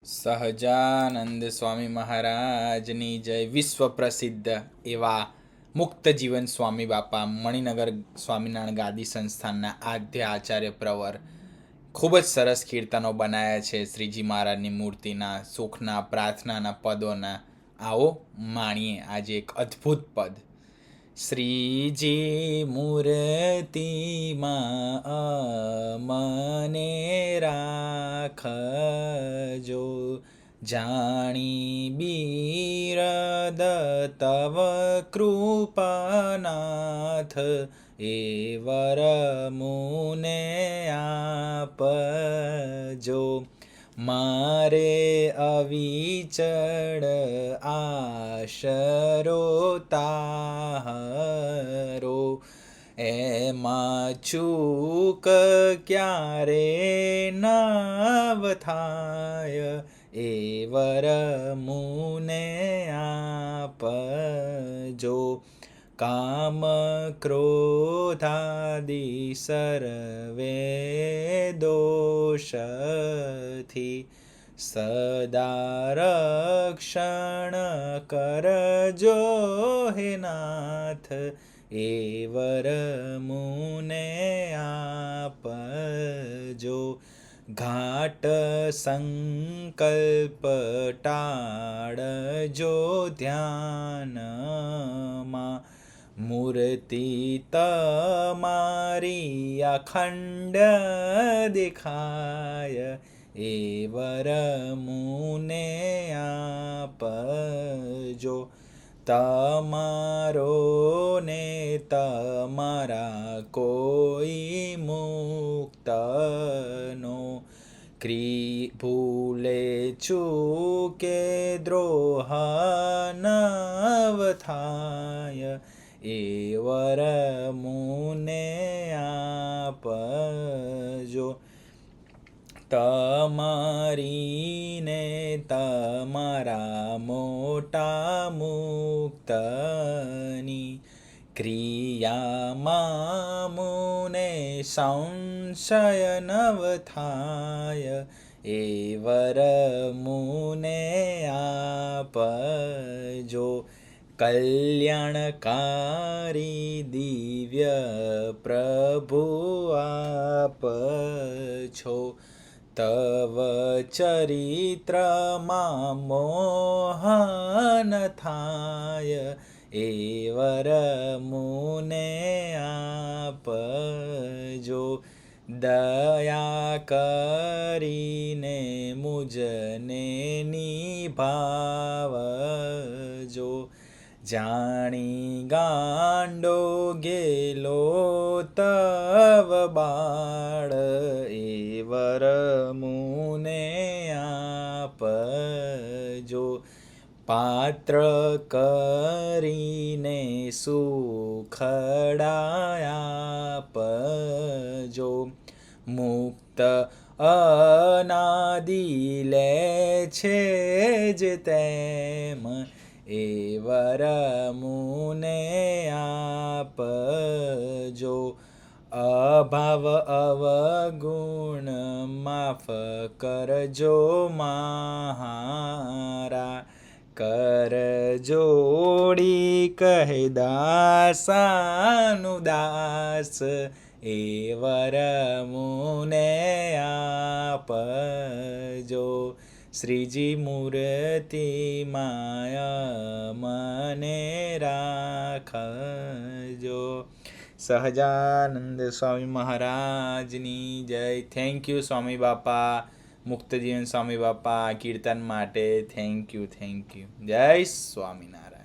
સહજાનંદ સ્વામી મહારાજની જય. વિશ્વ પ્રસિદ્ધ એવા મુક્ત જીવન સ્વામી બાપા મણિનગર સ્વામિનારાયણ ગાદી સંસ્થાનના આદ્ય આચાર્ય પ્રવર ખૂબ જ સરસ કીર્તનો બનાવ્યા છે શ્રીજી મહારાજની મૂર્તિના સુખના પ્રાર્થનાના પદોના. આવો માણીએ આજે એક અદ્ભુત પદ. શ્રીજી મૂર્તિમાં મને રાખજો, જાણી બિરદ તવ કૃપાનાથ, એ વર મુને આપજો. મારે અવિચળ આશરો તારો, એમાં ચૂક ક્યારે નવ થાય, એ વર મુને આપજો. કામ ક્રોધાદિ સર્વે દોષથી સદા રક્ષણ કરજો હે નાથ, એ વર મુને આપજો. ઘાટ સંકલ્પ ટાળજો ધ્યાનમાં, મૂર્તિ તમારી અખંડ દેખાય, એ વર મુને આપજો. તમારો ને તમારા કોઈ મુક્તનો ભૂલે ચૂકે દ્રોહ નવ થાય, એ વર મુને આપજો. તમારીને તમારા મોટા મુક્તની ક્રિયામાં મુને સંશય નવ થાય, એ વર મુને આપજો. કલ્યાણકારી દિવ્ય પ્રભુ આપ છો, તવ ચરિત્રમાં મોહન થાય, એ વર મુને આપજો. દયા કરીને મુજને નિભાવજો, જાણી ગાંડો ગેલો તવ બાળ, એ વર મુને આપજો. પાત્ર કરીને સુખડા આપજો, મુક્ત અનાદિ લે છે જ તેમ, એ વર મુને આપજો. અભાવ અવગુણ માફ કરજો મહારા, કર જોડી કહે દાસાનુદાસ, એ વર મુને આપજો. શ્રીજી મૂર્તિ માયા મને રાખજો. સહજાનંદ સ્વામી મહારાજની જય. થેન્ક યુ સ્વામી બાપા, મુક્તજીવન સ્વામી બાપા, કીર્તન માટે થેન્ક યુ. જય સ્વામિનારાયણ.